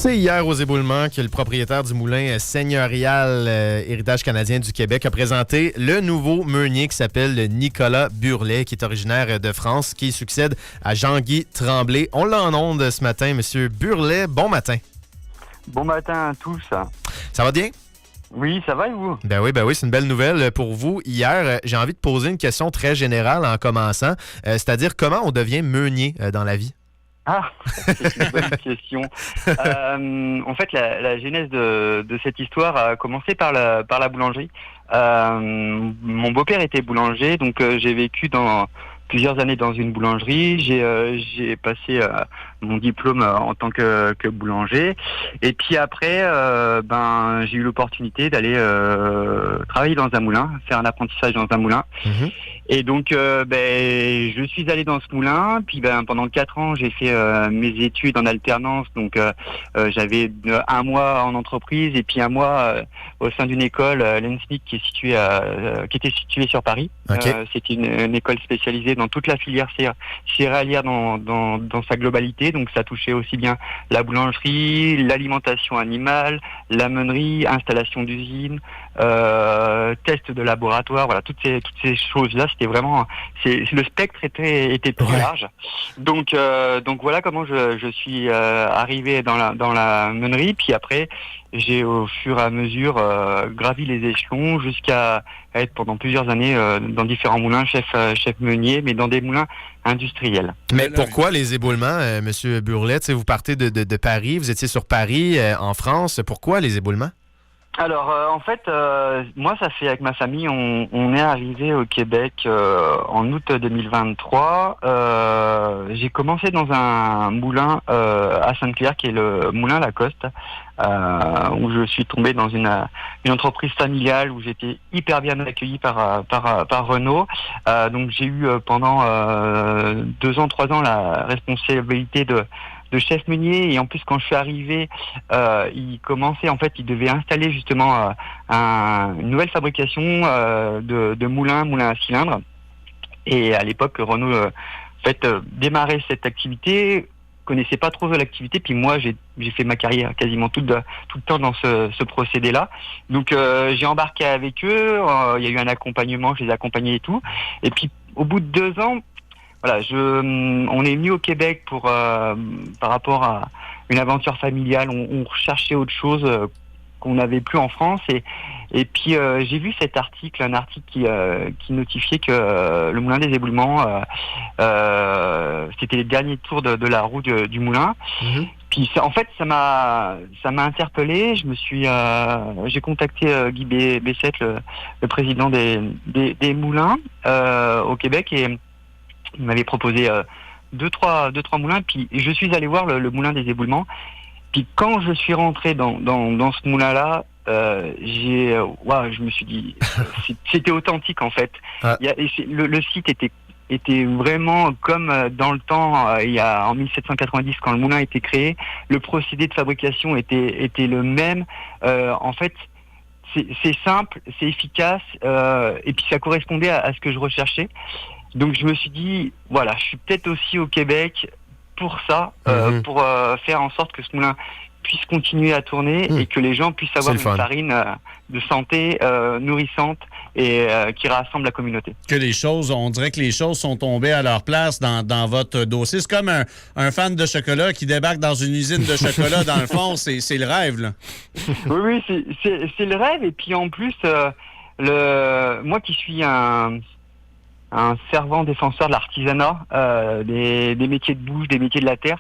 C'est hier aux éboulements que le propriétaire du moulin seigneurial Héritage canadien du Québec a présenté le nouveau meunier qui s'appelle Nicolas Burlet, qui est originaire de France, qui succède à Jean-Guy Tremblay. On l'a en onde ce matin. Monsieur Burlet, bon matin. Bon matin à tous. Ça va bien? Oui, ça va et vous? Ben oui, c'est une belle nouvelle pour vous. Hier, j'ai envie de poser une question très générale en commençant, c'est-à-dire comment on devient meunier dans la vie? Ah, c'est une bonne question. En fait, la genèse de cette histoire a commencé par la boulangerie. Mon beau-père était boulanger, donc j'ai vécu plusieurs années dans une boulangerie. J'ai passé mon diplôme en tant que boulanger. Et puis après, j'ai eu l'opportunité d'aller travailler dans un moulin, faire un apprentissage dans un moulin. Mmh. Et donc, je suis allé dans ce moulin. Puis pendant 4 ans, j'ai fait mes études en alternance. Donc, j'avais 1 mois en entreprise et puis 1 mois au sein d'une école, l'ENSMIC, qui était située sur Paris. Okay. C'était une école spécialisée dans toute la filière céréalière dans sa globalité. Donc, ça touchait aussi bien la boulangerie, l'alimentation animale, la meunerie, installation d'usine, tests de laboratoire. Voilà, toutes ces choses-là, c'était vraiment, le spectre était très large. Donc voilà comment je suis arrivé dans la meunerie. Puis après, j'ai au fur et à mesure gravi les échelons jusqu'à être pendant plusieurs années dans différents moulins, chef meunier, mais dans des moulins industriels. Mais pourquoi les éboulements, Monsieur Burlet? Vous partez de Paris, vous étiez sur Paris, en France. Pourquoi les éboulements? Alors, en fait, moi, ça fait avec ma famille, on est arrivé au Québec en août 2023. J'ai commencé dans un moulin à Sainte-Claire, qui est le moulin Lacoste, où je suis tombé dans une entreprise familiale où j'étais hyper bien accueilli par Renault. Donc, j'ai eu pendant 2 ans, 3 ans la responsabilité de chef meunier, et en plus quand je suis arrivé, il devait installer justement une nouvelle fabrication de moulins à cylindres. Et à l'époque, Renault démarrait cette activité, connaissait pas trop l'activité, puis moi j'ai fait ma carrière quasiment tout le temps dans ce procédé-là. Donc j'ai embarqué avec eux, il y a eu un accompagnement, je les ai accompagnés et tout. Et puis au bout de 2 ans, voilà, on est venu au Québec par rapport à une aventure familiale. On recherchait autre chose qu'on n'avait plus en France. Et puis j'ai vu un article qui notifiait que le moulin des éboulements, c'était les derniers tours de la roue du moulin. Mmh. Puis en fait, ça m'a interpellé. J'ai contacté Guy Bessette, le président des moulins au Québec, et il m'avait proposé 2-3 moulins, puis je suis allé voir le moulin des éboulements. Puis quand je suis rentré dans ce moulin-là, je me suis dit, c'était authentique en fait. Ah. Le site était vraiment comme dans le temps, en 1790 quand le moulin a été créé. Le procédé de fabrication était le même. En fait, c'est simple, c'est efficace, et puis ça correspondait à ce que je recherchais. Donc je me suis dit, voilà, je suis peut-être aussi au Québec pour ça, pour faire en sorte que ce moulin puisse continuer à tourner et que les gens puissent avoir une farine de santé, nourrissante et qui rassemble la communauté. On dirait que les choses sont tombées à leur place dans votre dossier. C'est comme un fan de chocolat qui débarque dans une usine de chocolat, dans le fond, c'est le rêve, là. Oui, c'est le rêve. Et puis en plus, moi qui suis un fervent défenseur de l'artisanat, des métiers de bouche, des métiers de la terre.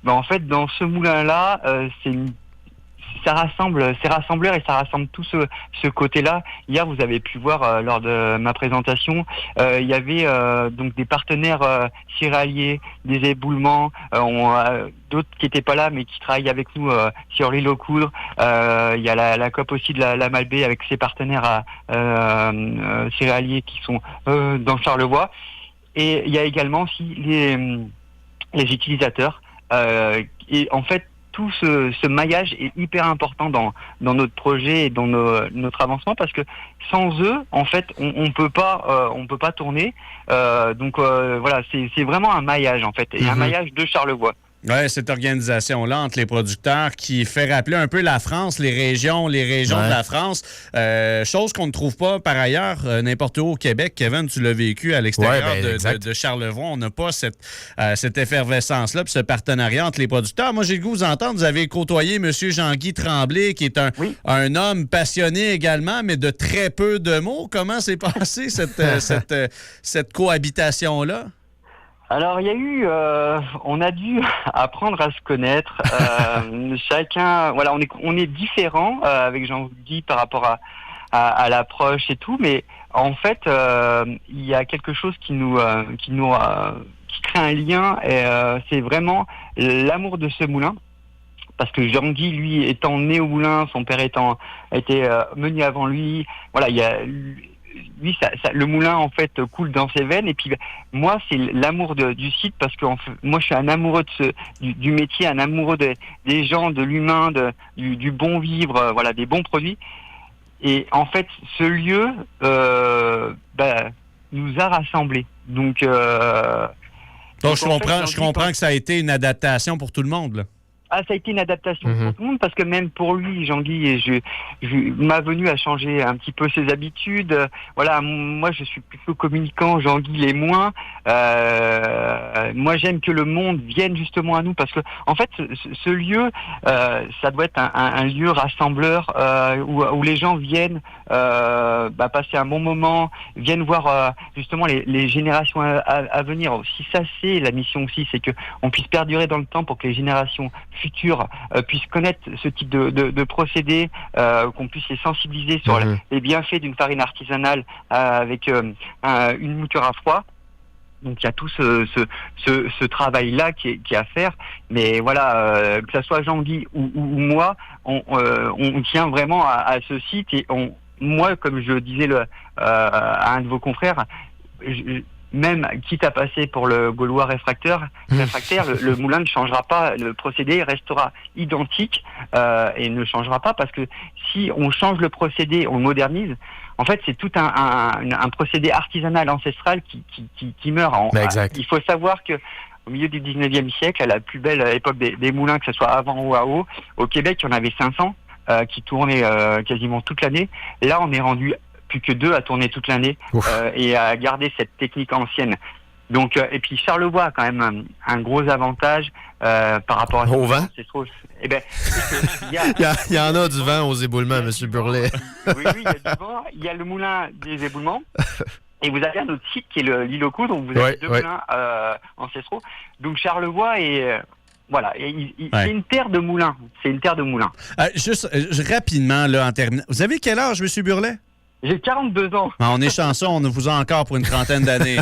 En fait, dans ce moulin-là, c'est rassembleur et ça rassemble tout ce côté-là. Hier, vous avez pu voir lors de ma présentation, il y avait donc des partenaires céréaliers, des éboulements, d'autres qui n'étaient pas là mais qui travaillent avec nous sur l'île aux Coudres. Il y a la COP aussi de la Malbaie avec ses partenaires céréaliers qui sont dans Charlevoix. Et il y a également aussi les utilisateurs. Et en fait, tout ce maillage est hyper important dans notre projet et dans notre avancement, parce que sans eux, en fait, on peut pas tourner. Donc voilà, c'est vraiment un maillage en fait, et un maillage de Charlevoix. Oui, cette organisation-là entre les producteurs qui fait rappeler un peu la France, les régions de la France. Chose qu'on ne trouve pas par ailleurs n'importe où au Québec. Kevin, tu l'as vécu à l'extérieur de Charlevoix. On n'a pas cette effervescence-là puis ce partenariat entre les producteurs. Moi, j'ai le goût de vous entendre. Vous avez côtoyé M. Jean-Guy Tremblay, qui est un homme passionné également, mais de très peu de mots. Comment s'est passée cette cohabitation-là? Alors, il y a eu, on a dû apprendre à se connaître. Chacun, voilà, on est différents avec Jean-Guy par rapport à l'approche et tout, mais en fait, il y a quelque chose qui crée un lien. Et c'est vraiment l'amour de ce moulin. Parce que Jean-Guy, lui, étant né au moulin, son père était meunier avant lui. Voilà, il y a lui, le moulin en fait coule dans ses veines. Et puis moi, c'est l'amour du site, parce que moi, je suis un amoureux du métier, un amoureux des gens, de l'humain, du bon vivre, voilà, des bons produits. Et en fait, ce lieu nous a rassemblés. Donc je comprends que ça a été une adaptation pour tout le monde, là. Ah, ça a été une adaptation pour tout le monde, parce que même pour lui, Jean-Guy, ma venue a changé un petit peu ses habitudes. Voilà, moi, je suis plutôt communicant, Jean-Guy l'est moins. Moi, j'aime que le monde vienne justement à nous, parce que, en fait, ce lieu, ça doit être un lieu rassembleur où les gens viennent passer un bon moment, viennent voir justement les générations à venir. Si ça, c'est la mission aussi, c'est que on puisse perdurer dans le temps pour que les générations futures puissent connaître ce type de procédé, qu'on puisse les sensibiliser sur les bienfaits d'une farine artisanale avec une mouture à froid. Donc il y a tout ce travail-là qui est à faire. Mais voilà, que ça soit Jean-Guy ou moi, on tient vraiment à ce site. Et moi, comme je disais à un de vos confrères, même quitte à passer pour le Gaulois réfractaire, le moulin ne changera pas, le procédé restera identique et ne changera pas, parce que si on change le procédé, on le modernise, en fait c'est tout un procédé artisanal ancestral qui meurt. Exact. Il faut savoir que au milieu du 19e siècle, à la plus belle époque des moulins, que ce soit avant ou à eau, au Québec, il y en avait 500 qui tournaient quasiment toute l'année. Et là, on est rendu plus que 2 à tourner toute l'année et à garder cette technique ancienne. Donc, et puis Charlevoix a quand même un gros avantage par rapport à au vent. Eh ben, il y en a du vent aux éboulements, M. Burlet. Oui, il y a du vent. Il y a le moulin des éboulements. Et vous avez un autre site qui est l'île aux Coudres, donc vous avez deux moulins ancestraux. Donc Charlevoix est voilà, c'est une terre de moulins. C'est une terre de moulins. Juste rapidement, là, en terminant. Vous avez quel âge, M. Burlet? J'ai 42 ans. On est chanceux, on vous a encore pour une trentaine d'années.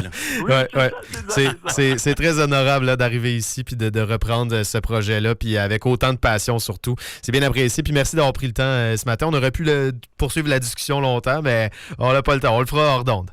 C'est très honorable là, d'arriver ici puis de reprendre ce projet-là, puis avec autant de passion surtout. C'est bien apprécié, puis merci d'avoir pris le temps ce matin. On aurait pu poursuivre la discussion longtemps, mais on n'a pas le temps. On le fera hors d'onde.